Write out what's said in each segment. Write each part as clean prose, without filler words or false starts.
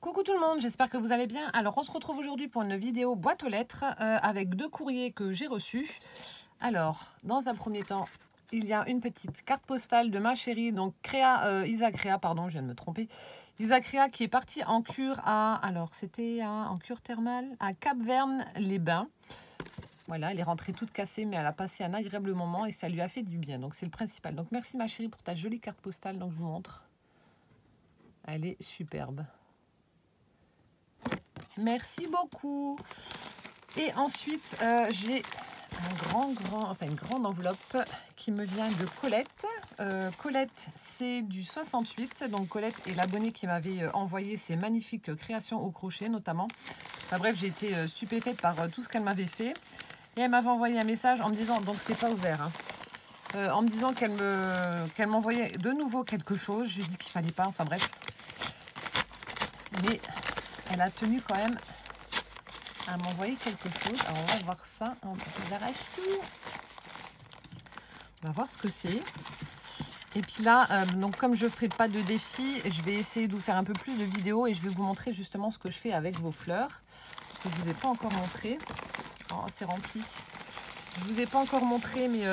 Coucou tout le monde, j'espère que vous allez bien. Alors on se retrouve aujourd'hui pour une vidéo boîte aux lettres avec deux courriers que j'ai reçus. Alors dans un premier temps, il y a une petite carte postale de ma chérie, donc Isacréa, pardon, je viens de me tromper. Isacréa qui est partie en cure alors c'était en cure thermale à Cap-Verne-les-Bains. Voilà, elle est rentrée toute cassée, mais elle a passé un agréable moment et ça lui a fait du bien. Donc c'est le principal. Donc merci ma chérie pour ta jolie carte postale, donc je vous montre. Elle est superbe. Merci beaucoup. Et ensuite, j'ai une grande enveloppe qui me vient de Colette. Colette, c'est du 68. Donc Colette est l'abonnée qui m'avait envoyé ses magnifiques créations au crochet notamment. Enfin bref, j'ai été stupéfaite par tout ce qu'elle m'avait fait. Et elle m'avait envoyé un message en me disant, donc c'est pas ouvert, hein, en me disant qu'elle m'envoyait de nouveau quelque chose. Je lui ai dit qu'il fallait pas, enfin bref. Mais elle a tenu quand même à m'envoyer quelque chose. Alors on va voir ça. J'arrache tout. On va voir ce que c'est. Et puis là, donc comme je ne ferai pas de défi, je vais essayer de vous faire un peu plus de vidéos et je vais vous montrer justement ce que je fais avec vos fleurs. Que je ne vous ai pas encore montré. Oh, c'est rempli. Je ne vous ai pas encore montré, mais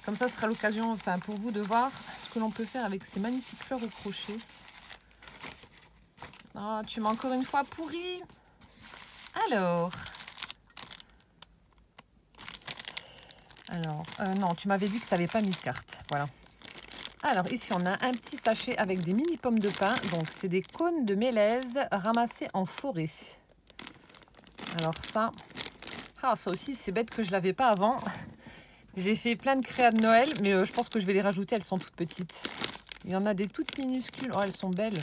comme ça, ce sera l'occasion pour vous de voir ce que l'on peut faire avec ces magnifiques fleurs au crochet. Oh, tu m'as encore une fois pourri. Alors, non, tu m'avais dit que tu n'avais pas mis de carte. Voilà. Alors, ici, on a un petit sachet avec des mini pommes de pin. Donc, c'est des cônes de mélèze ramassés en forêt. Alors, ça aussi, c'est bête que je ne l'avais pas avant. J'ai fait plein de créas de Noël, mais je pense que je vais les rajouter. Elles sont toutes petites. Il y en a des toutes minuscules. Oh, elles sont belles.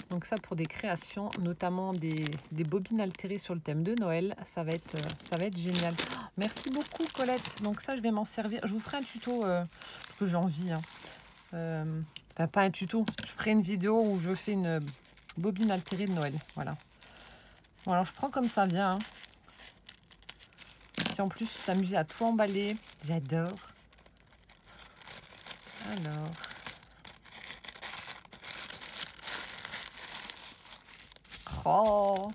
Donc ça pour des créations, notamment des bobines altérées sur le thème de Noël, ça va être génial. Oh, merci beaucoup Colette. Donc ça je vais m'en servir. Je vous ferai un tuto parce que j'ai envie. Enfin pas un tuto. Je ferai une vidéo où je fais une bobine altérée de Noël. Voilà. Bon alors je prends comme ça vient. Hein. Puis en plus s'amuser à tout emballer. J'adore. Alors. Oh.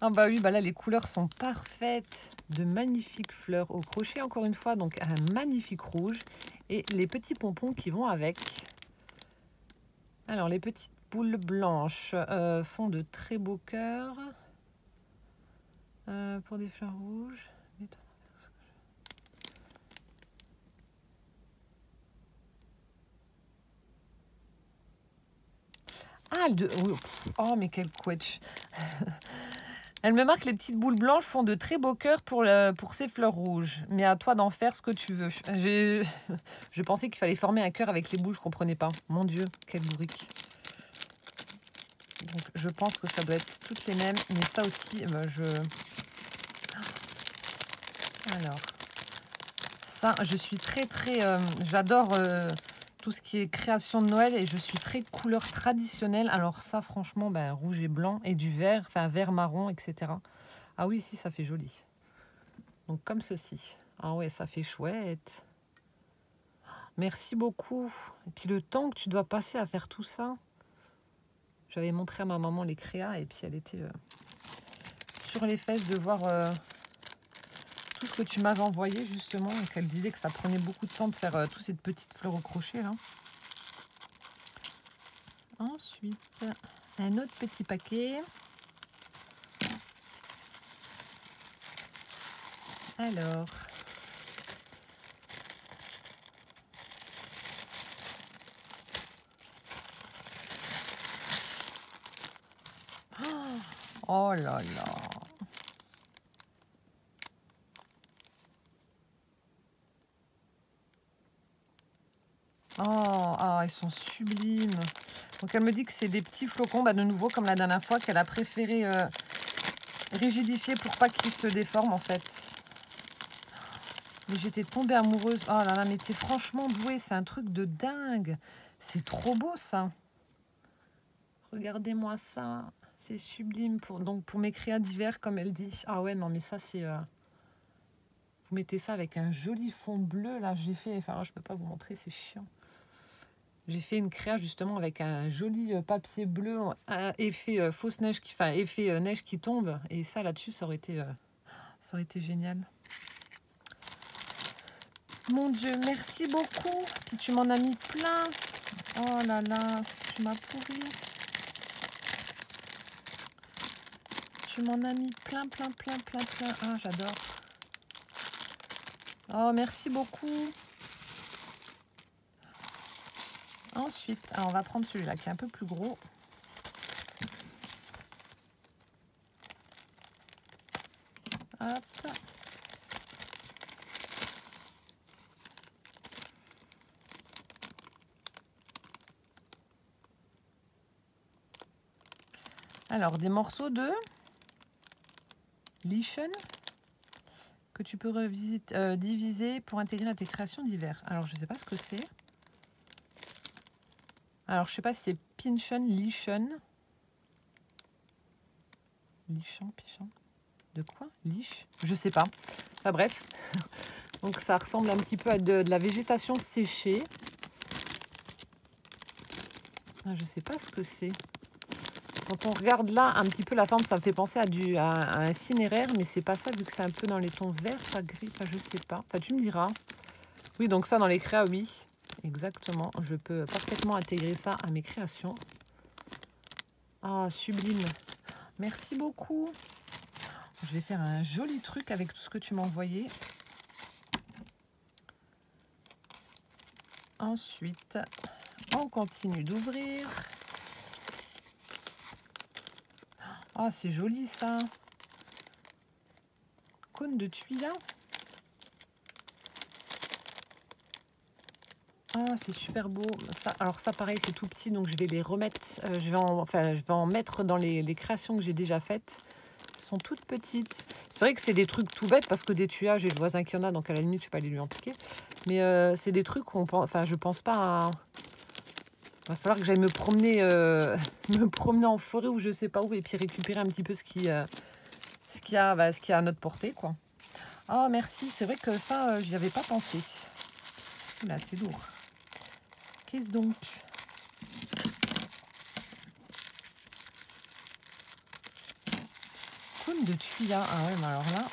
Ah bah oui, bah là les couleurs sont parfaites. De magnifiques fleurs au crochet encore une fois. Donc un magnifique rouge. Et les petits pompons qui vont avec. Alors les petites boules blanches font de très beaux cœurs. Pour des fleurs rouges. Ah, oh mais quel couette. Elle me marque les petites boules blanches font de très beaux cœurs pour ces fleurs rouges. Mais à toi d'en faire ce que tu veux. Je pensais qu'il fallait former un cœur avec les boules, je ne comprenais pas. Mon Dieu, quelle bourrique. Donc je pense que ça doit être toutes les mêmes. Mais ça aussi, Alors, ça, je suis très... j'adore tout ce qui est création de Noël et je suis très couleur traditionnelle. Alors ça, franchement, rouge et blanc et du vert, enfin vert marron, etc. Ah oui, si, ça fait joli. Donc comme ceci. Ah ouais, ça fait chouette. Merci beaucoup. Et puis le temps que tu dois passer à faire tout ça. J'avais montré à ma maman les créas et puis elle était sur les fesses de voir tout ce que tu m'avais envoyé justement. Et qu'elle disait que ça prenait beaucoup de temps de faire toutes ces petites fleurs au crochet là. Ensuite, un autre petit paquet. Alors, oh là là. Oh, ils sont sublimes. Donc elle me dit que c'est des petits flocons, de nouveau comme la dernière fois, qu'elle a préféré rigidifier pour pas qu'ils se déforment en fait. Mais j'étais tombée amoureuse. Oh là là, mais t'es franchement douée, c'est un truc de dingue. C'est trop beau ça. Regardez-moi ça. C'est sublime pour mes créas d'hiver, comme elle dit. Ah ouais, non, mais ça c'est... Vous mettez ça avec un joli fond bleu, là, j'ai fait... Enfin, je peux pas vous montrer, c'est chiant. J'ai fait une créa justement avec un joli papier bleu, un effet fausse neige, enfin effet neige qui tombe. Et ça là-dessus, ça aurait été génial. Mon Dieu, merci beaucoup. Puis tu m'en as mis plein. Oh là là, tu m'as pourri. Tu m'en as mis plein. Ah, j'adore. Oh, merci beaucoup. Ensuite, on va prendre celui-là qui est un peu plus gros. Hop. Alors, des morceaux de lichen que tu peux diviser pour intégrer à tes créations d'hiver. Alors, je ne sais pas ce que c'est. Alors, je ne sais pas si c'est pinchen, lichen. Lichen, pichon. De quoi? Liche? Je sais pas. Enfin bref. Donc ça ressemble un petit peu à de la végétation séchée. Ah, je sais pas ce que c'est. Quand on regarde là un petit peu la forme, ça me fait penser à un cinéraire, mais c'est pas ça vu que c'est un peu dans les tons verts, pas gris, enfin je sais pas. Enfin tu me diras. Oui, donc ça dans les créas, oui. Exactement. Je peux parfaitement intégrer ça à mes créations. Ah, sublime. Merci beaucoup. Je vais faire un joli truc avec tout ce que tu m'as envoyé. Ensuite, on continue d'ouvrir. Ah, c'est joli ça. Cône de tuiles. Ah, c'est super beau. Ça, alors ça, pareil, c'est tout petit, donc je vais les remettre. Je vais en mettre dans les créations que j'ai déjà faites. Elles sont toutes petites. C'est vrai que c'est des trucs tout bêtes, parce que des tuyas, j'ai le voisin qui en a, donc à la limite, je peux aller lui en piquer. Mais c'est des trucs où on pense, enfin, je pense pas à... Il va falloir que j'aille me promener en forêt ou je sais pas où, et puis récupérer un petit peu ce qui a à notre portée, quoi. Ah, merci. C'est vrai que ça, j'y avais pas pensé. Là, c'est lourd. Qu'est-ce donc? Cône de tuya. Ah ouais, mais alors là,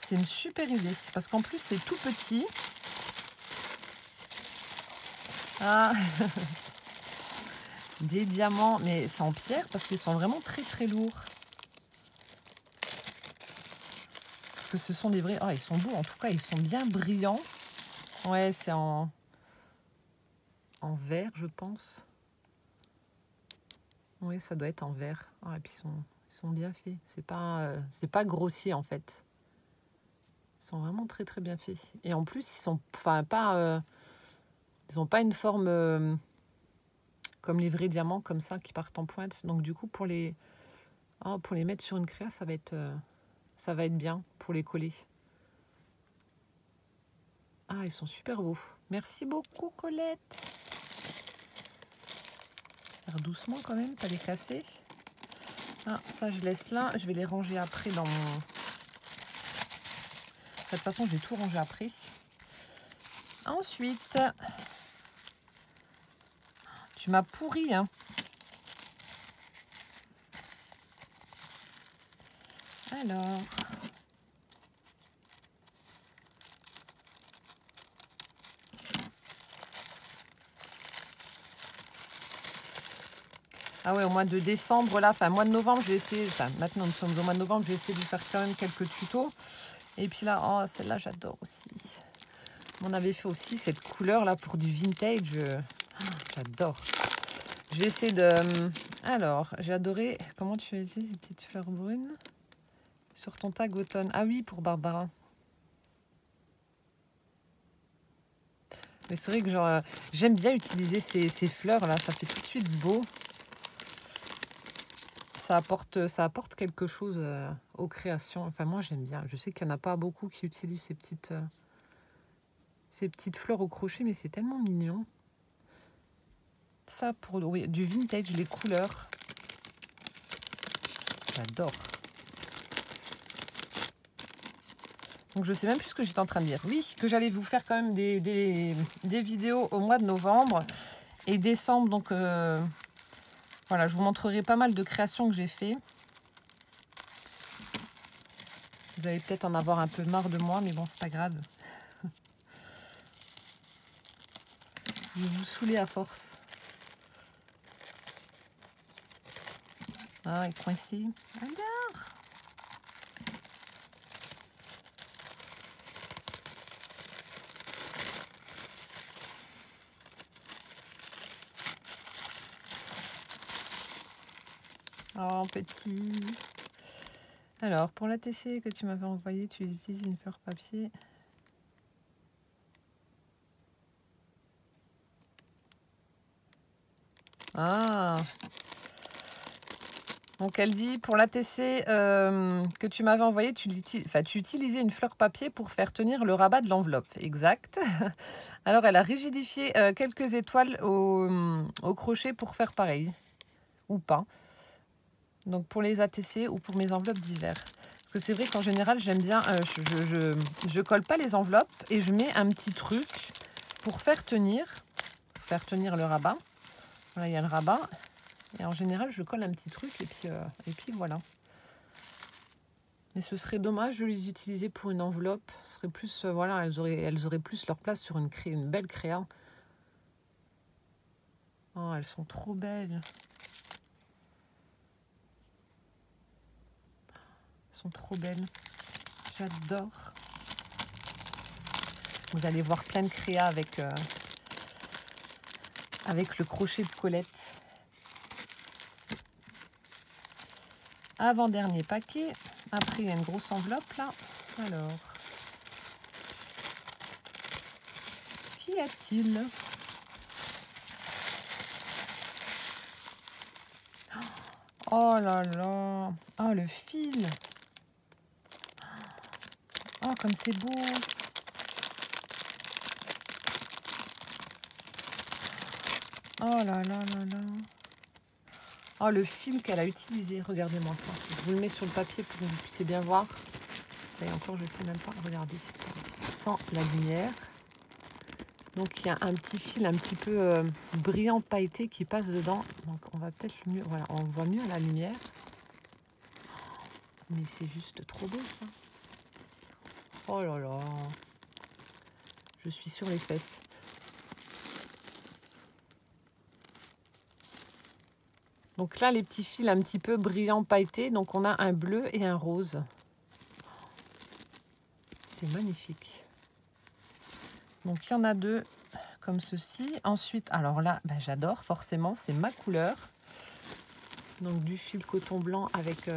c'est une super idée. Parce qu'en plus, c'est tout petit. Ah, des diamants, mais c'est en pierre parce qu'ils sont vraiment très lourds. Parce que ce sont des vrais... Ah, ils sont beaux. En tout cas, ils sont bien brillants. Ouais, c'est en verre, je pense. Oui, ça doit être en verre. Ah, et puis ils sont bien faits. C'est pas grossier en fait. Ils sont vraiment très bien faits. Et en plus, ils sont ils n'ont pas une forme comme les vrais diamants comme ça qui partent en pointe. Donc du coup, pour les mettre sur une créa, ça va être bien pour les coller. Ah, ils sont super beaux. Merci beaucoup, Colette. Faire doucement quand même, pas les casser. Ah, ça, je laisse là. Je vais les ranger après dans mon... De toute façon, je vais tout ranger après. Ensuite, tu m'as pourri, hein. Alors... Ah ouais, au mois de décembre, là, enfin, mois de novembre, je vais essayer... Enfin, maintenant, nous sommes au mois de novembre, je vais essayer de vous faire quand même quelques tutos. Et puis là, oh, celle-là, j'adore aussi. On avait fait aussi cette couleur-là pour du vintage. J'adore. Je vais essayer de... Alors, j'ai adoré... Comment tu fais ici, ces petites fleurs brunes sur ton tag automne. Ah oui, pour Barbara. Mais c'est vrai que genre, j'aime bien utiliser ces fleurs-là. Ça fait tout de suite beau. Ça apporte quelque chose aux créations. Enfin, moi, j'aime bien. Je sais qu'il n'y en a pas beaucoup qui utilisent ces petites fleurs au crochet, mais c'est tellement mignon. Ça, pour oui, du vintage, les couleurs. J'adore. Donc, je sais même plus ce que j'étais en train de dire. Oui, que j'allais vous faire quand même des vidéos au mois de novembre. Et décembre, donc voilà, je vous montrerai pas mal de créations que j'ai fait. Vous allez peut-être en avoir un peu marre de moi, mais bon, c'est pas grave. Je vais vous saouler à force. Ah, il est coincé. Alors. Oh, petit. Alors, pour la TC que tu m'avais envoyée, tu utilises une fleur papier. Ah. Donc, elle dit, pour l'ATC que tu m'avais envoyé, tu utilisais une fleur papier pour faire tenir le rabat de l'enveloppe. Exact. Alors, elle a rigidifié quelques étoiles au crochet pour faire pareil. Ou pas. Donc, pour les ATC ou pour mes enveloppes d'hiver. Parce que c'est vrai qu'en général, j'aime bien... je colle pas les enveloppes et je mets un petit truc pour faire tenir le rabat. Voilà, il y a le rabat. Et en général, je colle un petit truc et puis voilà. Mais ce serait dommage de les utiliser pour une enveloppe. Ce serait plus, voilà, elles auraient plus leur place sur une belle créa. Oh, elles sont trop belles. Elles sont trop belles. J'adore. Vous allez voir plein de créas avec le crochet de Colette. Avant-dernier paquet. Après, il y a une grosse enveloppe là. Alors, qu'y a-t-il? Oh là là. Oh, le fil. Oh, comme c'est beau. Oh là là là là. Oh, le fil qu'elle a utilisé. Regardez-moi ça. Je vous le mets sur le papier pour que vous puissiez bien voir. Et encore, je sais même pas. Regardez. Sans la lumière. Donc, il y a un petit fil un petit peu brillant pailleté qui passe dedans. Donc, on va peut-être mieux... Voilà, on voit mieux à la lumière. Mais c'est juste trop beau, ça. Oh là là. Je suis sur les fesses. Donc là, les petits fils un petit peu brillants pailletés. Donc, on a un bleu et un rose. C'est magnifique. Donc, il y en a deux comme ceci. Ensuite, alors là, ben, j'adore forcément. C'est ma couleur. Donc, du fil coton blanc avec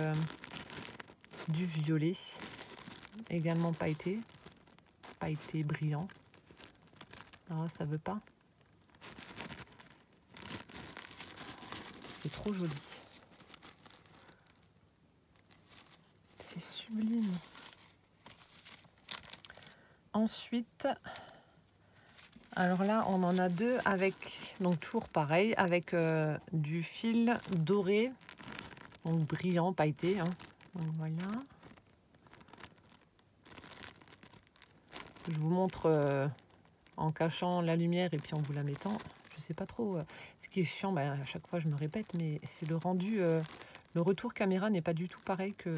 du violet. Également pailleté. Pailleté brillant. Ah, ça veut pas. C'est trop joli. C'est sublime. Ensuite, alors là, on en a deux avec, donc toujours pareil, avec du fil doré, donc brillant, pailleté. Hein. Donc voilà. Je vous montre en cachant la lumière et puis en vous la mettant. Je sais pas trop. Ce qui est chiant, bah, à chaque fois je me répète, mais c'est le rendu. Le retour caméra n'est pas du tout pareil que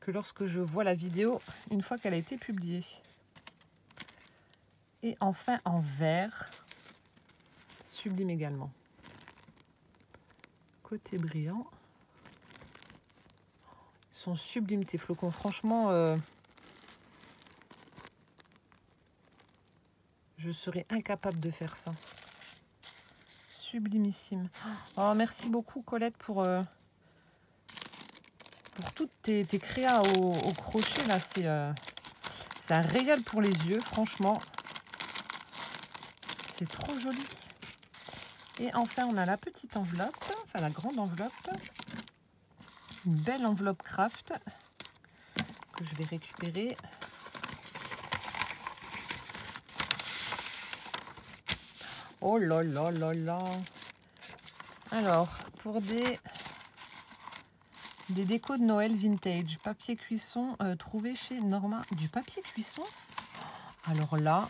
lorsque je vois la vidéo une fois qu'elle a été publiée. Et enfin en vert, sublime également. Côté brillant. Ils sont sublimes tes flocons, franchement. Je serais incapable de faire ça. Sublimissime. Oh, merci beaucoup Colette pour toutes tes créas au crochet. Là, c'est un régal pour les yeux, franchement. C'est trop joli. Et enfin, on a la petite enveloppe, enfin la grande enveloppe. Une belle enveloppe craft que je vais récupérer. Oh là là là là. Alors, pour des décos de Noël vintage, papier cuisson trouvé chez Norma. Du papier cuisson? Alors là,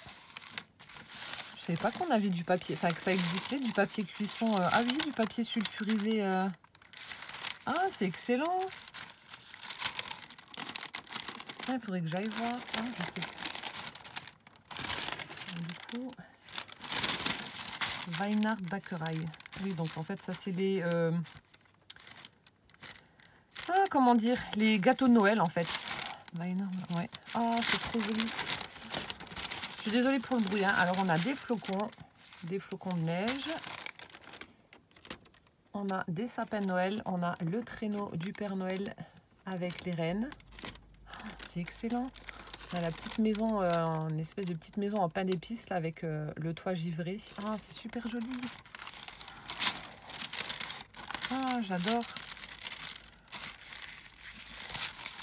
savais pas qu'on avait du papier, enfin que ça existait du papier cuisson. Ah oui, du papier sulfurisé. Ah, c'est excellent. Ah, il faudrait que j'aille voir. Ah, je sais plus. Du coup, Weinart Bäckerei. Oui, donc en fait, ça c'est les... Ah, comment dire, les gâteaux de Noël en fait. Weinart, ouais. Oh, c'est trop joli. Je suis désolée pour le bruit. Hein. Alors, on a des flocons de neige. On a des sapins de Noël. On a le traîneau du Père Noël avec les rennes. C'est excellent. On a la petite maison, une espèce de petite maison en pain d'épices là avec le toit givré. Ah, c'est super joli. Ah, j'adore.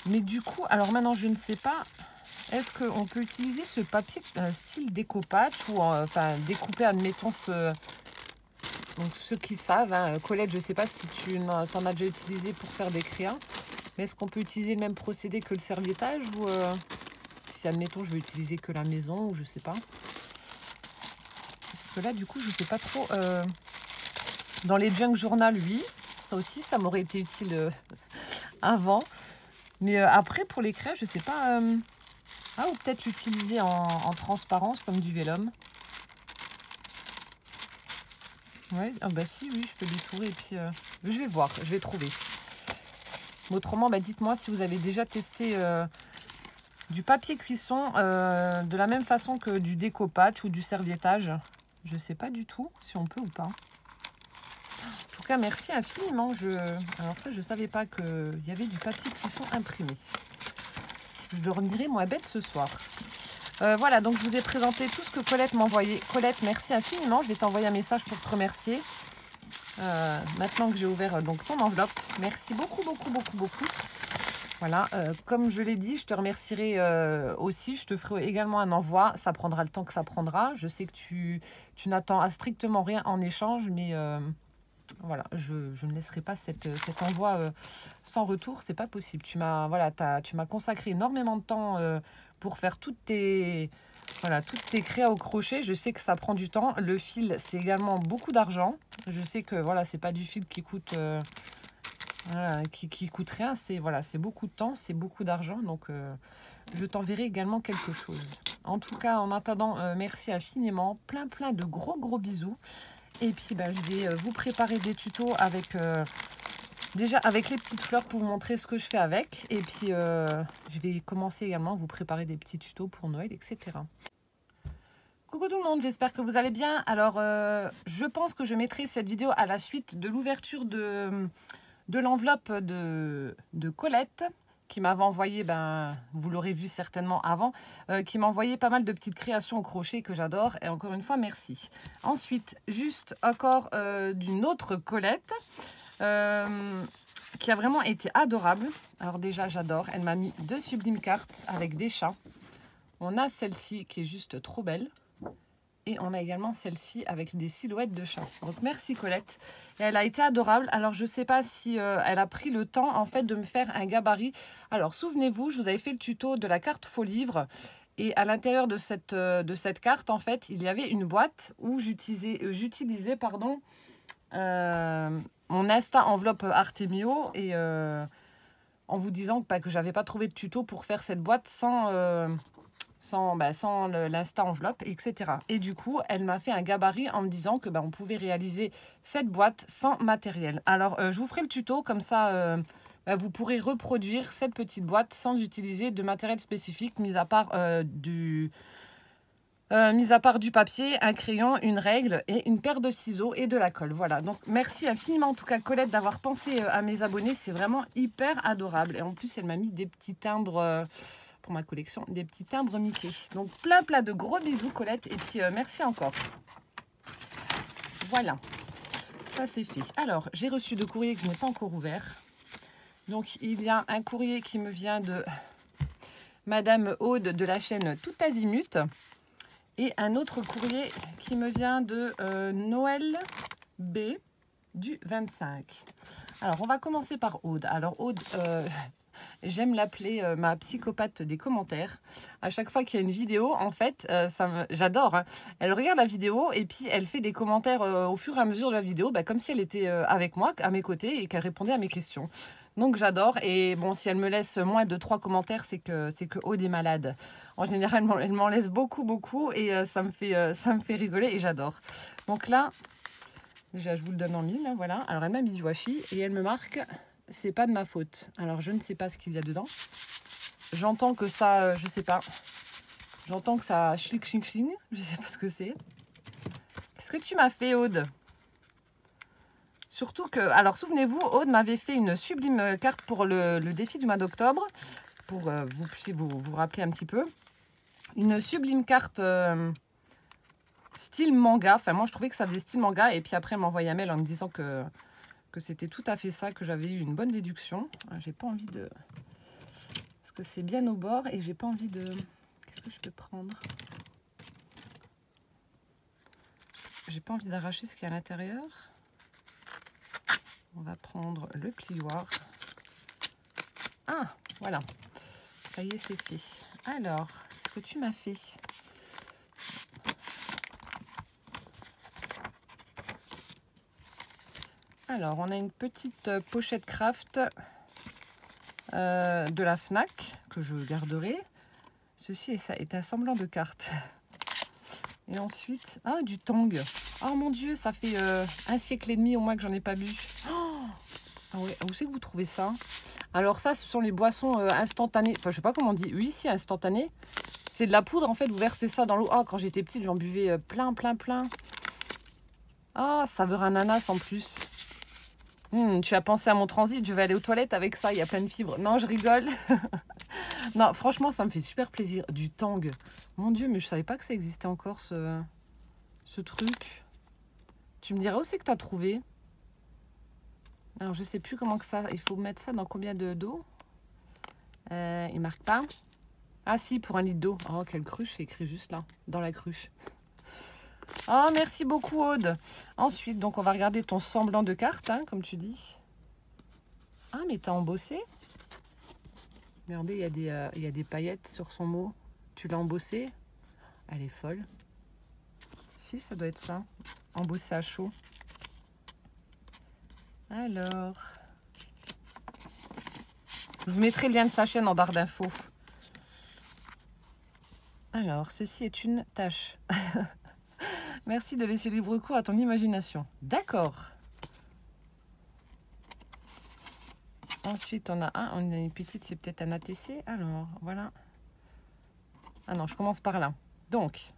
Mais du coup, alors maintenant, je ne sais pas, est-ce qu'on peut utiliser ce papier style découpage ou enfin découper, admettons, donc ceux qui savent, hein, Colette, je ne sais pas si tu en as déjà utilisé pour faire des créas, mais est-ce qu'on peut utiliser le même procédé que le serviettage ou si, admettons, je veux utiliser que la maison ou je sais pas. Parce que là, du coup, je ne sais pas trop. Dans les junk journal, oui, ça aussi, ça m'aurait été utile avant. Mais après, pour les craies, je sais pas. Ah, ou peut-être l'utiliser en transparence, comme du vélum. Ouais, ah bah si, oui, je peux détourer. Et puis, je vais voir, je vais trouver. Mais autrement, bah, dites-moi si vous avez déjà testé du papier cuisson de la même façon que du découpage ou du serviettage. Je sais pas du tout si on peut ou pas. En tout cas, merci infiniment. Alors ça, je savais pas qu'il y avait du papier cuisson imprimé. Je dormirai moins bête ce soir. Voilà, donc je vous ai présenté tout ce que Colette m'a envoyé. Colette, merci infiniment. Je vais t'envoyer un message pour te remercier. Maintenant que j'ai ouvert donc ton enveloppe. Merci beaucoup, beaucoup, beaucoup, beaucoup. Voilà, comme je l'ai dit, je te remercierai aussi. Je te ferai également un envoi. Ça prendra le temps que ça prendra. Je sais que tu n'attends strictement rien en échange, mais voilà, je ne laisserai pas cet envoi sans retour. C'est pas possible. Tu m'as consacré énormément de temps pour faire toutes tes créas au crochet. Je sais que ça prend du temps. Le fil, c'est également beaucoup d'argent. Je sais que voilà, c'est pas du fil qui coûte qui coûte rien. C'est beaucoup de temps, c'est beaucoup d'argent. Donc je t'enverrai également quelque chose. En tout cas, en attendant, merci infiniment. Plein de gros bisous. Et puis je vais vous préparer des tutos avec déjà avec les petites fleurs pour vous montrer ce que je fais avec. Et puis je vais commencer également à vous préparer des petits tutos pour Noël, etc. Coucou tout le monde, j'espère que vous allez bien. Alors je pense que je mettrai cette vidéo à la suite de l'ouverture de l'enveloppe de Colette, qui m'avait envoyé, vous l'aurez vu certainement avant, qui m'a envoyé pas mal de petites créations au crochet que j'adore. Et encore une fois, merci. Ensuite, juste encore d'une autre Colette, qui a vraiment été adorable. Alors déjà, j'adore. Elle m'a mis 2 sublimes cartes avec des chats. On a celle-ci qui est juste trop belle. Et on a également celle-ci avec des silhouettes de chats. Donc merci Colette. Et elle a été adorable. Alors je ne sais pas si elle a pris le temps en fait de me faire un gabarit. Alors souvenez-vous, je vous avais fait le tuto de la carte faux livre. Et à l'intérieur de cette carte, en fait, il y avait une boîte où j'utilisais mon Insta enveloppe Artemio. Et en vous disant que j'avais pas trouvé de tuto pour faire cette boîte sans l'Insta enveloppe, etc. Et du coup, elle m'a fait un gabarit en me disant que on pouvait réaliser cette boîte sans matériel. Alors, je vous ferai le tuto, comme ça, vous pourrez reproduire cette petite boîte sans utiliser de matériel spécifique, mis à part du papier, un crayon, une règle et une paire de ciseaux et de la colle. Voilà, donc merci infiniment en tout cas Colette d'avoir pensé à mes abonnés. C'est vraiment hyper adorable. Et en plus, elle m'a mis des petits timbres... pour ma collection, des petits timbres Mickey. Donc plein de gros bisous Colette et puis merci encore. Voilà, ça c'est fait. Alors j'ai reçu 2 courriers que je n'ai pas encore ouverts. Donc il y a un courrier qui me vient de Madame Aude de la chaîne Tout Azimut et un autre courrier qui me vient de Noël B du 25. Alors on va commencer par Aude. Alors Aude... j'aime l'appeler ma psychopathe des commentaires. À chaque fois qu'il y a une vidéo, en fait, j'adore. Hein. Elle regarde la vidéo et puis elle fait des commentaires au fur et à mesure de la vidéo, bah, comme si elle était avec moi, à mes côtés, et qu'elle répondait à mes questions. Donc j'adore. Et bon, si elle me laisse moins de 3 commentaires, c'est que Aude est malade. En général, elle m'en laisse beaucoup, beaucoup, et ça me fait rigoler et j'adore. Donc là, déjà, je vous le donne en mille, hein, voilà. Alors elle m'a mis du washi et elle me marque... C'est pas de ma faute. Alors, je ne sais pas ce qu'il y a dedans. J'entends que ça... je sais pas. J'entends que ça... Schling, schling, schling. Je sais pas ce que c'est. Qu'est-ce que tu m'as fait, Aude? Surtout que... Alors, souvenez-vous, Aude m'avait fait une sublime carte pour le défi du mois d'octobre. Pour vous puissiez vous rappeler un petit peu. Une sublime carte... style manga. Enfin, moi, je trouvais que ça faisait style manga. Et puis après, elle m'a envoyé un mail en me disant que c'était tout à fait ça, que j'avais eu une bonne déduction. J'ai pas envie de... Parce que c'est bien au bord et j'ai pas envie de... Qu'est-ce que je peux prendre? J'ai pas envie d'arracher ce qu'il y a à l'intérieur. On va prendre le plioir. Ah, voilà. Ça y est, c'est fait. Alors, qu'est-ce que tu m'as fait? Alors, on a une petite pochette craft de la FNAC que je garderai. Ceci est un semblant de carte. Et ensuite, ah, du tang. Oh mon Dieu, ça fait 1 siècle et demi au moins que j'en ai pas bu. Oh, ah ouais, où c'est que vous trouvez ça? Alors ça, ce sont les boissons instantanées. Enfin, je sais pas comment on dit. Oui, si, instantanées. C'est de la poudre, en fait. Vous versez ça dans l'eau. Ah, quand j'étais petite, j'en buvais plein, plein, plein. Ah, saveur ananas en plus. Tu as pensé à mon transit, je vais aller aux toilettes avec ça, il y a plein de fibres. Non, je rigole. Non, franchement, ça me fait super plaisir. Du tang. Mon Dieu, mais je savais pas que ça existait encore, ce truc. Tu me diras où c'est que tu as trouvé? Alors, je sais plus comment que ça... Il faut mettre ça dans combien d'eau? Il marque pas. Ah si, pour 1 litre d'eau. Oh, quelle cruche, c'est écrit juste là, dans la cruche. Oh, merci beaucoup, Aude. Ensuite, donc, on va regarder ton semblant de carte, hein, comme tu dis. Ah, mais t'as embossé? Regardez, il y a des paillettes sur son mot. Tu l'as embossé? Elle est folle. Si, ça doit être ça. Embossé à chaud. Alors... Je vous mettrai le lien de sa chaîne en barre d'infos. Alors, ceci est une tâche. Merci de laisser libre cours à ton imagination. D'accord. Ensuite, on a une petite, c'est peut-être un ATC. Alors, voilà. Ah non, je commence par là. Donc,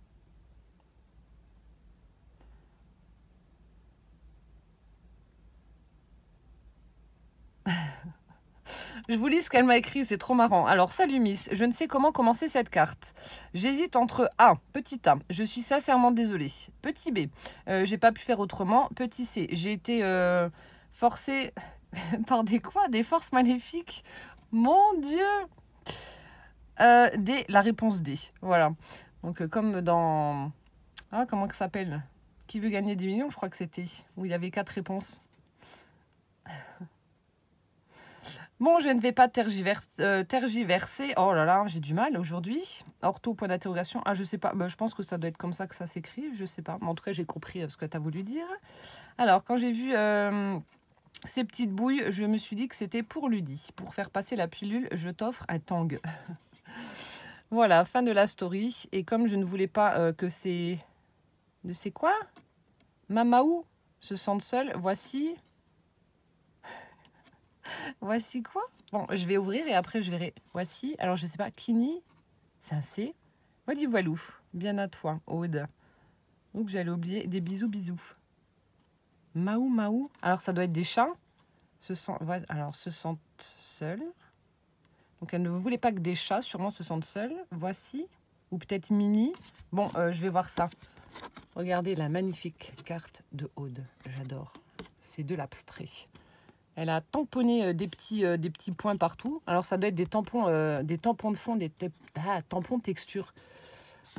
je vous lis ce qu'elle m'a écrit, c'est trop marrant. Alors, salut Miss, je ne sais comment commencer cette carte. J'hésite entre A, petit A, je suis sincèrement désolée. Petit B, j'ai pas pu faire autrement. Petit C, j'ai été forcée par des forces maléfiques. Mon Dieu. D, la réponse D. Voilà. Donc, comme dans... Ah, comment ça s'appelle? Qui veut gagner 10 millions, je crois que c'était. Où il y avait 4 réponses. Bon, je ne vais pas tergiverser. Oh là là, j'ai du mal aujourd'hui. Ortho, point d'interrogation. Ah, je sais pas. Bah, je pense que ça doit être comme ça que ça s'écrit. Je sais pas. Mais en tout cas, j'ai compris ce que tu as voulu dire. Alors, quand j'ai vu ces petites bouilles, je me suis dit que c'était pour Ludie. Pour faire passer la pilule, je t'offre un tang. Voilà, fin de la story. Et comme je ne voulais pas que ces... De c'est quoi? Mamaou se sentent seuls. Voici... Voici quoi? Bon, je vais ouvrir et après je verrai. Voici, alors je sais pas, Kini, c'est un C. Voilà, voilou. Bien à toi, Aude. Oups, j'allais oublier. Des bisous, bisous. Maou, Maou. Alors ça doit être des chats. Alors, se sentent seuls. Donc elle ne voulait pas que des chats, sûrement se sentent seuls. Voici. Ou peut-être Mini. Bon, je vais voir ça. Regardez la magnifique carte de Aude. J'adore. C'est de l'abstrait. Elle a tamponné des petits points partout. Alors, ça doit être des tampons de fond, des tampons de texture.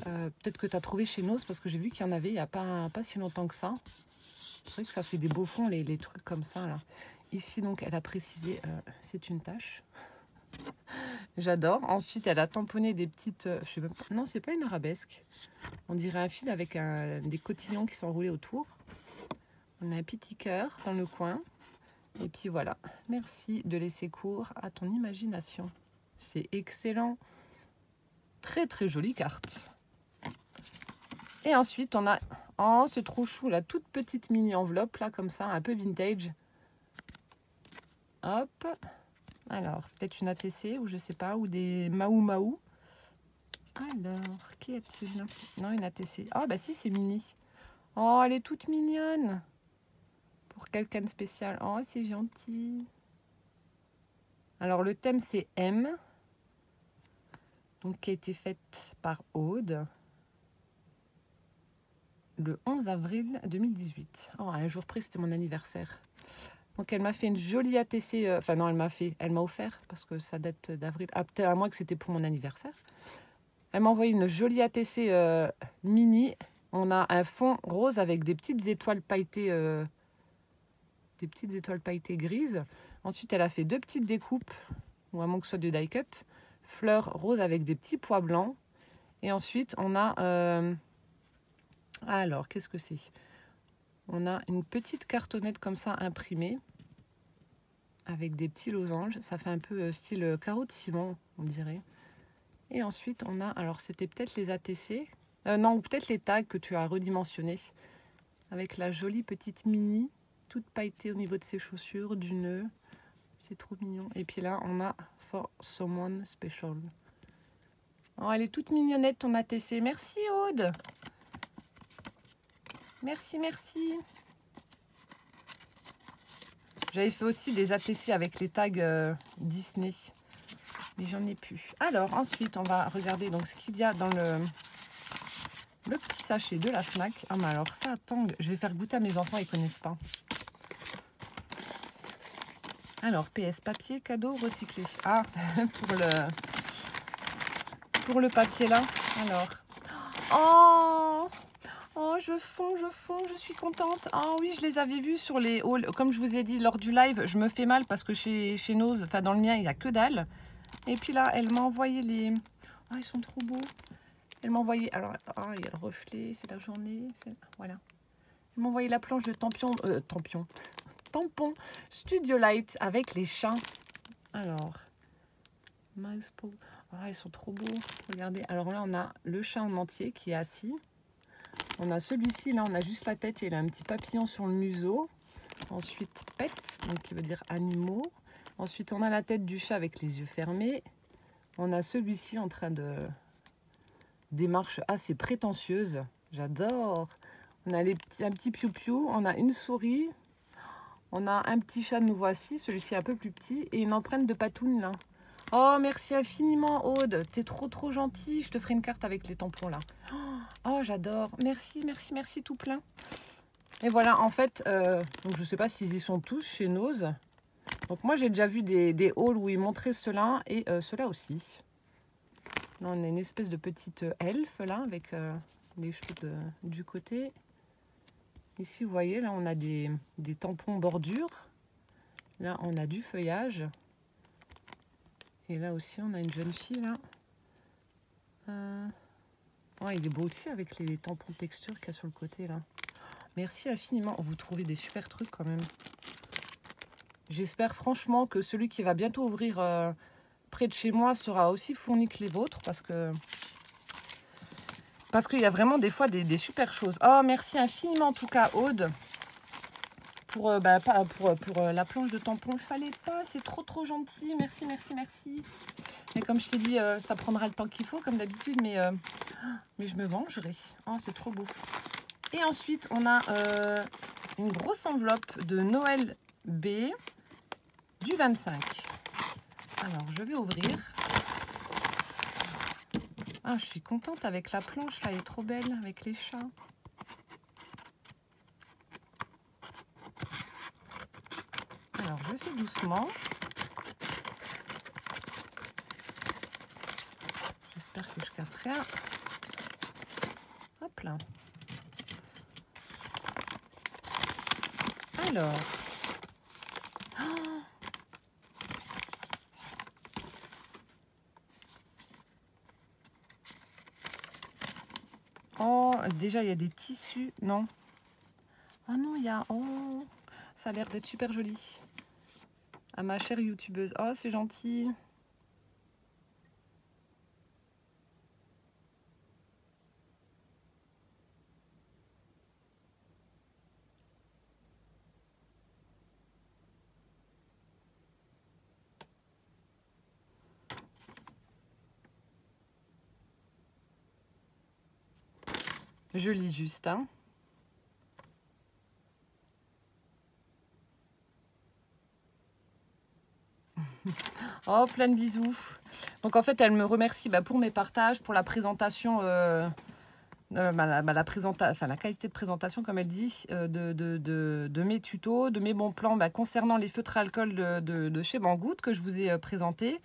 Peut-être que tu as trouvé chez Nose, parce que j'ai vu qu'il y en avait il n'y a pas si longtemps que ça. C'est vrai que ça fait des beaux fonds, les trucs comme ça. Là. Ici, donc, elle a précisé, c'est une tâche. J'adore. Ensuite, elle a tamponné des petites... je sais même pas, non, c'est pas une arabesque. On dirait un fil avec des cotillons qui sont roulés autour. On a un petit cœur dans le coin. Et puis voilà. Merci de laisser cours à ton imagination. C'est excellent. Très très jolie carte. Et ensuite, on a... Oh, c'est trop chou, la toute petite mini enveloppe, là, comme ça, un peu vintage. Hop. Alors, peut-être une ATC, ou je sais pas, ou des Maou Maou. Alors, qui a-t-il? Non, une ATC. Ah, bah si, c'est mini. Oh, elle est toute mignonne. Pour quelqu'un de spécial. Oh, c'est gentil. Alors, le thème, c'est M. Donc, qui a été faite par Aude. Le 11 avril 2018. Oh, un jour près, c'était mon anniversaire. Donc, elle m'a fait une jolie ATC. Enfin, non, elle m'a offert, parce que ça date d'avril. Ah, peut-être à moi que c'était pour mon anniversaire. Elle m'a envoyé une jolie ATC mini. On a un fond rose avec des petites étoiles pailletées, grises. Ensuite, elle a fait 2 petites découpes, ou à moins que ce soit du die cut. Fleurs roses avec des petits pois blancs. Et ensuite, on a... alors, qu'est-ce que c'est? On a une petite cartonnette comme ça imprimée avec des petits losanges. Ça fait un peu style carreau de ciment, on dirait. Et ensuite, on a... Alors, c'était peut-être les ATC. Non, ou peut-être les tags que tu as redimensionnés. Avec la jolie petite mini, toute pailletée au niveau de ses chaussures, du nœud. C'est trop mignon. Et puis là, on a For Someone Special. Oh, elle est toute mignonnette, ton ATC. Merci, Aude. Merci, merci. J'avais fait aussi des ATC avec les tags Disney. Mais j'en ai plus. Alors, ensuite, on va regarder donc ce qu'il y a dans le petit sachet de la Fnac. Ah, mais alors ça, attends, je vais faire goûter à mes enfants, ils connaissent pas. Alors, PS, papier, cadeau, recyclé. Ah, pour le papier là. Alors, oh, je fonds, je suis contente. Oh oui, je les avais vus sur les hauls. Comme je vous ai dit lors du live, je me fais mal parce que chez Nose, enfin dans le mien, il n'y a que dalle. Et puis là, elle m'a envoyé les... Oh, ils sont trop beaux. Elle m'a envoyé... Alors, oh, il y a le reflet, c'est la journée. Voilà. Elle m'a envoyé la planche de tampon Studio Light avec les chats. Alors, Mouse Paw. Oh, ils sont trop beaux. Regardez. Alors là, on a le chat en entier qui est assis. On a celui-ci, là, on a juste la tête et il a un petit papillon sur le museau. Ensuite, pet, donc qui veut dire animaux. Ensuite, on a la tête du chat avec les yeux fermés. On a celui-ci en train de... démarche assez prétentieuse. J'adore. On a un petit piou-piou. On a une souris. On a un petit chat de nouveau assis. Celui-ci un peu plus petit. Et une empreinte de patoune, là. Oh, merci infiniment, Aude. T'es trop gentille. Je te ferai une carte avec les tampons, là. Oh, j'adore. Merci, merci, merci, tout plein. Et voilà, en fait, donc je ne sais pas s'ils y sont tous chez Nose. Donc moi, j'ai déjà vu des hauls où ils montraient ceux-là et ceux-là aussi. Là, on a une espèce de petite elfe, là, avec les cheveux du côté. Ici, vous voyez, là, on a des tampons bordure. Là, on a du feuillage. Et là aussi, on a une jeune fille, là. Oh, il est beau aussi avec les tampons texture qu'il y a sur le côté, là. Merci infiniment. Vous trouvez des super trucs, quand même. J'espère franchement que celui qui va bientôt ouvrir près de chez moi sera aussi fourni que les vôtres, parce qu'il y a vraiment des fois des super choses. Oh, merci infiniment en tout cas, Aude, pour la planche de tampon. Il fallait pas, c'est trop gentil. Merci, merci, merci. Mais comme je t'ai dit, ça prendra le temps qu'il faut, comme d'habitude, mais je me vengerai. Oh, c'est trop beau. Et ensuite, on a une grosse enveloppe de Noël B du 25. Alors, je vais ouvrir. Ah, je suis contente avec la planche, là, elle est trop belle, avec les chats. Alors, je fais doucement. J'espère que je casse rien. Hop là. Alors. déjà, il y a des tissus. Non. Ah non, il y a... Oh, ça a l'air d'être super joli. À ma chère youtubeuse. Oh, c'est gentil. Je lis juste, hein. Oh, plein de bisous. Donc en fait, elle me remercie pour mes partages, pour la présentation, la qualité de présentation, comme elle dit, de mes tutos, de mes bons plans concernant les feutres à alcool de chez Banggood que je vous ai présenté,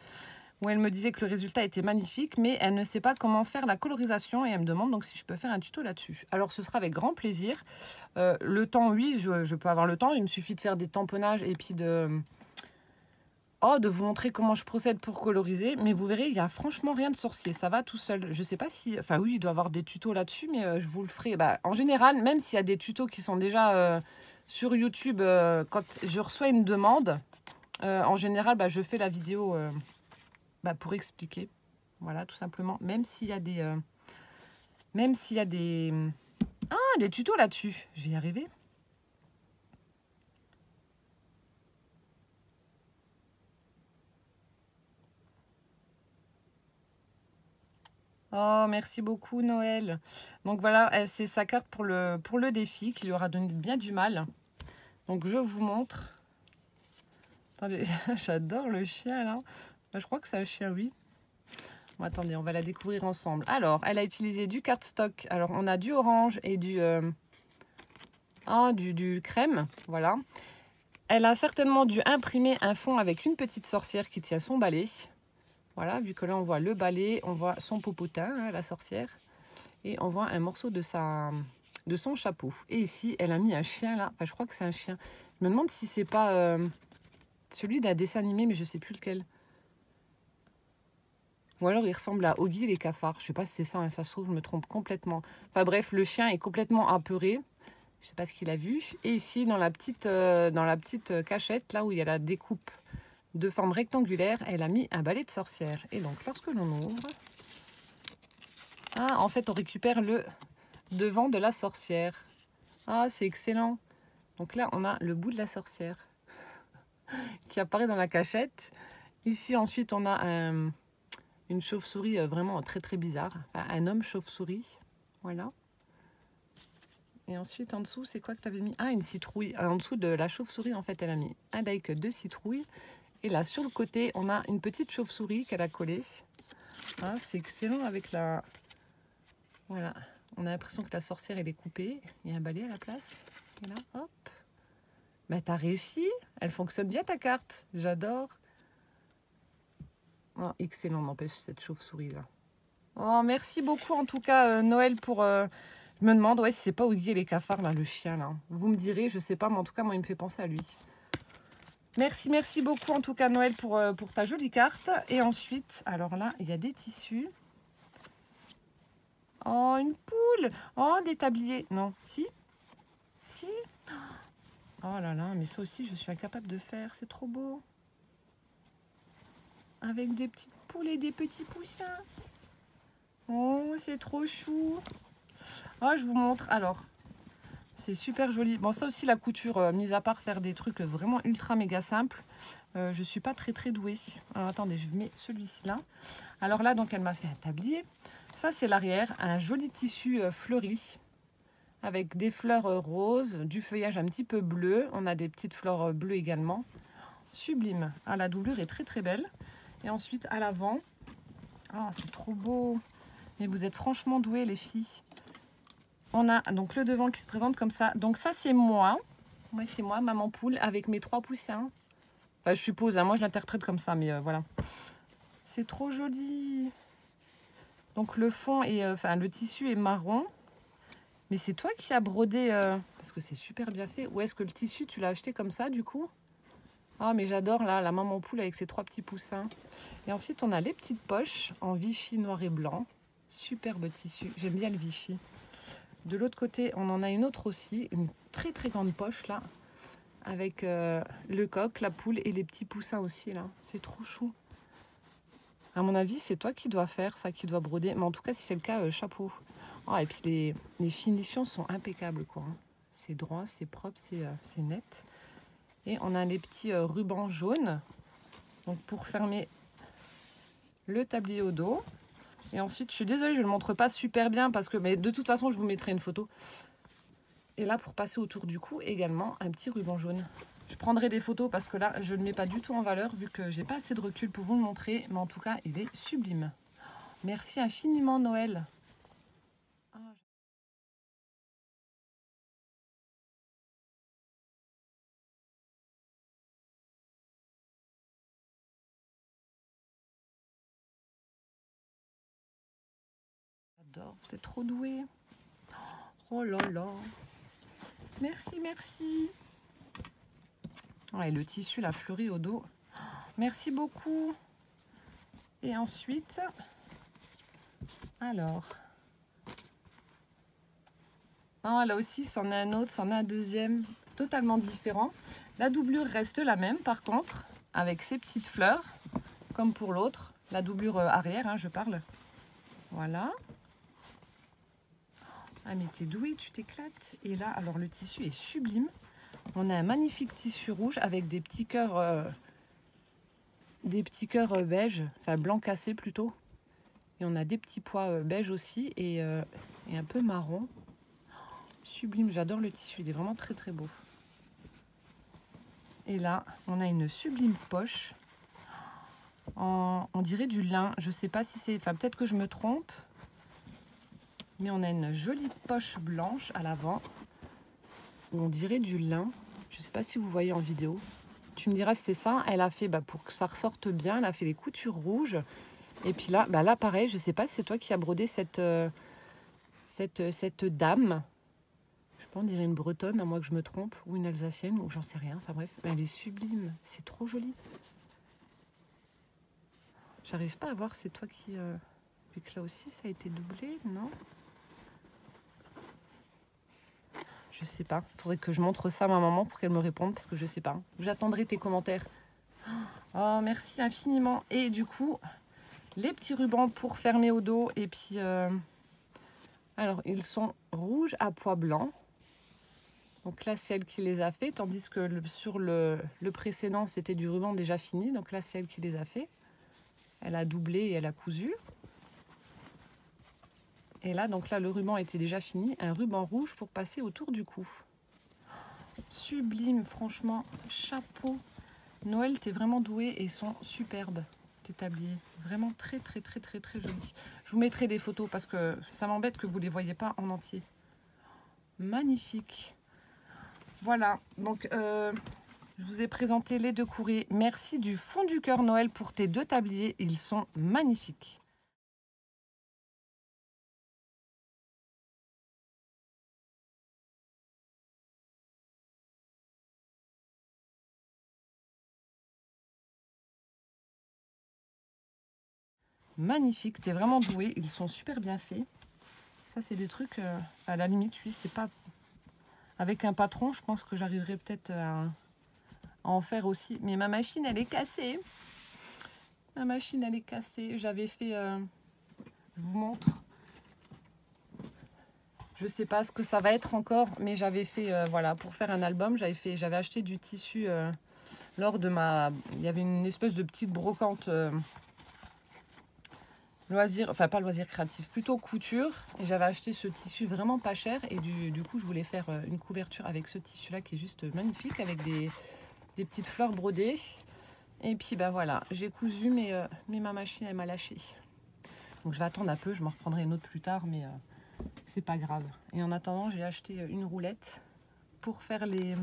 où elle me disait que le résultat était magnifique, mais elle ne sait pas comment faire la colorisation et elle me demande donc si je peux faire un tuto là-dessus. Alors ce sera avec grand plaisir. Le temps, oui, je peux avoir le temps. Il me suffit de faire des tamponnages et puis de vous montrer comment je procède pour coloriser. Mais vous verrez, il n'y a franchement rien de sorcier. Ça va tout seul. Je ne sais pas si... Enfin oui, il doit y avoir des tutos là-dessus, mais je vous le ferai. En général, même s'il y a des tutos qui sont déjà sur YouTube, quand je reçois une demande, en général, je fais la vidéo pour expliquer. Voilà, tout simplement. Même s'il y a des... des tutos là-dessus. Je vais y arriver. Oh, merci beaucoup, Noël. Donc voilà, c'est sa carte pour le défi qui lui aura donné bien du mal. Donc je vous montre. Attendez, j'adore le chien là. Je crois que c'est un chien, oui. Bon, attendez, on va la découvrir ensemble. Alors, elle a utilisé du cardstock. Alors, on a du orange et du crème. Voilà. Elle a certainement dû imprimer un fond avec une petite sorcière qui tient son balai. Voilà, vu que là, on voit le balai, on voit son popotin, hein, la sorcière. Et on voit un morceau de son chapeau. Et ici, elle a mis un chien là. Enfin, je crois que c'est un chien. Je me demande si c'est pas celui d'un dessin animé, mais je sais plus lequel. Ou alors, il ressemble à Oggy et les cafards. Je sais pas si c'est ça, hein, ça se trouve, je me trompe complètement. Enfin bref, le chien est complètement apeuré. Je sais pas ce qu'il a vu. Et ici, dans la petite cachette, là où il y a la découpe de forme rectangulaire, elle a mis un balai de sorcière. Et donc, lorsque l'on ouvre... Ah, en fait, on récupère le devant de la sorcière. Ah, c'est excellent. Donc là, on a le bout de la sorcière qui apparaît dans la cachette. Ici, ensuite, on a une chauve-souris vraiment très, très bizarre. Enfin, un homme chauve-souris. Voilà. Et ensuite, en dessous, c'est quoi que tu avais mis? Ah, une citrouille. En dessous de la chauve-souris, en fait, elle a mis un like de citrouille. Et là, sur le côté, on a une petite chauve-souris qu'elle a collée. Ah, c'est excellent avec la... Voilà. On a l'impression que la sorcière, elle est coupée. Il y a un balai à la place. Et là, hop. Mais t'as réussi. Elle fonctionne bien, ta carte. J'adore. Oh, excellent, n'empêche, cette chauve-souris-là. Oh, merci beaucoup, en tout cas, Noël, pour... Je me demande, ouais, si c'est pas Oggy et les cafards, là, le chien, là. Vous me direz, je sais pas, mais en tout cas, moi, il me fait penser à lui. Merci, merci beaucoup, en tout cas, Noël, pour ta jolie carte. Et ensuite, alors là, il y a des tissus. Oh, une poule. Oh, des tabliers. Non, si. Si. Oh là là, mais ça aussi, je suis incapable de faire. C'est trop beau. Avec des petites poules et des petits poussins. Oh, c'est trop chou. Oh, je vous montre. Alors, c'est super joli. Bon, ça aussi, la couture, mis à part faire des trucs vraiment ultra méga simples, je suis pas très très douée. Alors, attendez, je mets celui-ci là. Alors là, donc, elle m'a fait un tablier. Ça, c'est l'arrière. Un joli tissu fleuri avec des fleurs roses, du feuillage un petit peu bleu. On a des petites fleurs bleues également. Sublime. Ah, la doublure est très très belle. Et ensuite, à l'avant, oh, c'est trop beau. Mais vous êtes franchement douées, les filles. On a donc le devant qui se présente comme ça. Donc ça, c'est moi. Ouais, c'est moi, maman poule, avec mes 3 poussins. Enfin, je suppose, hein, moi je l'interprète comme ça, mais voilà. C'est trop joli. Donc le fond est, le tissu est marron. Mais c'est toi qui as brodé, parce que c'est super bien fait. Ou est-ce que le tissu, tu l'as acheté comme ça, du coup? Ah, mais j'adore, là, la maman poule avec ses 3 petits poussins. Et ensuite, on a les petites poches en Vichy noir et blanc. Superbe tissu. J'aime bien le Vichy. De l'autre côté, on en a une autre aussi, une très très grande poche là, avec le coq, la poule et les petits poussins aussi là. C'est trop chou. À mon avis, c'est toi qui dois faire ça, qui dois broder. Mais en tout cas, si c'est le cas, chapeau. Oh, et puis les finitions sont impeccables, quoi. C'est droit, c'est propre, c'est net. Et on a les petits rubans jaunes. Donc pour fermer le tablier au dos. Et ensuite, je suis désolée, je ne le montre pas super bien parce que, mais de toute façon, je vous mettrai une photo. Et là, pour passer autour du cou, également un petit ruban jaune. Je prendrai des photos parce que là, je ne le mets pas du tout en valeur vu que j'ai pas assez de recul pour vous le montrer. Mais en tout cas, il est sublime. Merci infiniment, Noël. J'adore, vous êtes trop doué. Oh là là. Merci, merci. Ouais, le tissu, la fleurie au dos. Merci beaucoup. Et ensuite, alors. Ah, là aussi, c'en a un autre, c'en a un deuxième, totalement différent. La doublure reste la même, par contre, avec ces petites fleurs, comme pour l'autre. La doublure arrière, hein, je parle. Voilà. Ah, mais t'es doué, tu t'éclates. Et là, alors le tissu est sublime. On a un magnifique tissu rouge avec des petits cœurs beige, enfin blanc cassé plutôt. Et on a des petits pois beige aussi et un peu marron. Sublime, j'adore le tissu, il est vraiment très très beau. Et là, on a une sublime poche. On dirait du lin, je sais pas si c'est... Enfin, peut-être que je me trompe. Mais on a une jolie poche blanche à l'avant. Où on dirait du lin. Je sais pas si vous voyez en vidéo. Tu me diras si c'est ça. Elle a fait, pour que ça ressorte bien, elle a fait les coutures rouges. Et puis là, là pareil, je sais pas si c'est toi qui as brodé cette dame. Je sais pas, on dirait une bretonne, à moins que je me trompe. Ou une alsacienne, ou j'en sais rien. Enfin bref, elle est sublime. C'est trop joli. J'arrive pas à voir, c'est toi qui... Vu que là aussi, ça a été doublé, non? Je sais pas. Faudrait que je montre ça à ma maman pour qu'elle me réponde, parce que je sais pas. J'attendrai tes commentaires. Oh, merci infiniment. Et du coup, les petits rubans pour fermer au dos. Et puis, alors, ils sont rouges à pois blanc. Donc là, c'est elle qui les a fait, tandis que sur le précédent, c'était du ruban déjà fini. Donc là, c'est elle qui les a fait. Elle a doublé et elle a cousu. Et là, donc là, le ruban était déjà fini. Un ruban rouge pour passer autour du cou. Sublime, franchement, chapeau. Noël, t'es vraiment doué et ils sont superbes, tes tabliers. Vraiment très, très, très, très, très jolis. Je vous mettrai des photos parce que ça m'embête que vous ne les voyez pas en entier. Magnifique. Voilà, donc je vous ai présenté les deux courriers. Merci du fond du cœur, Noël, pour tes deux tabliers. Ils sont magnifiques. Magnifique, t'es vraiment doué. Ils sont super bien faits. Ça, c'est des trucs, à la limite, oui, c'est pas... Avec un patron, je pense que j'arriverai peut-être à en faire aussi. Mais ma machine, elle est cassée. Ma machine, elle est cassée. J'avais fait... je vous montre. Je sais pas ce que ça va être encore, mais j'avais fait, voilà, pour faire un album, j'avais acheté du tissu lors de ma... Il y avait une espèce de petite brocante loisir, enfin pas loisir créatif, plutôt couture. Et j'avais acheté ce tissu vraiment pas cher. Et du coup, je voulais faire une couverture avec ce tissu-là qui est juste magnifique, avec des petites fleurs brodées. Et puis, voilà, j'ai cousu, mais ma machine, elle m'a lâché. Donc je vais attendre un peu, je m'en reprendrai une autre plus tard, mais... c'est pas grave. Et en attendant, j'ai acheté une roulette pour faire les...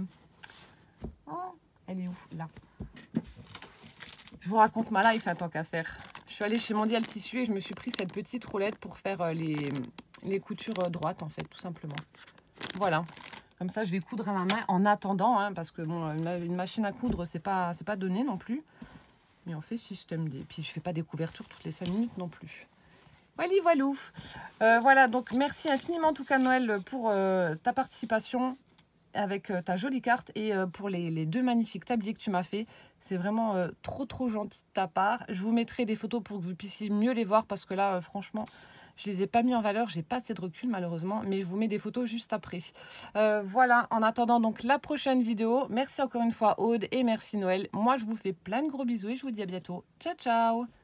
Oh, elle est où? Là. Je vous raconte ma life, tant qu'à faire. Je suis allée chez Mondial Tissu et je me suis pris cette petite roulette pour faire les coutures droites, en fait, tout simplement. Voilà. Comme ça, je vais coudre à la main en attendant, parce que bon, une machine à coudre, c'est pas donné non plus. Mais on fait système D. Puis je fais pas des couvertures toutes les 5 minutes non plus. Voilou. Voilà, donc merci infiniment en tout cas Noël pour ta participation avec ta jolie carte et pour les 2 magnifiques tabliers que tu m'as fait. C'est vraiment trop gentil de ta part. Je vous mettrai des photos pour que vous puissiez mieux les voir parce que là, franchement, je les ai pas mis en valeur. J'ai pas assez de recul malheureusement, mais je vous mets des photos juste après. Voilà, en attendant donc la prochaine vidéo. Merci encore une fois Aude et merci Noël. Moi, je vous fais plein de gros bisous et je vous dis à bientôt. Ciao, ciao!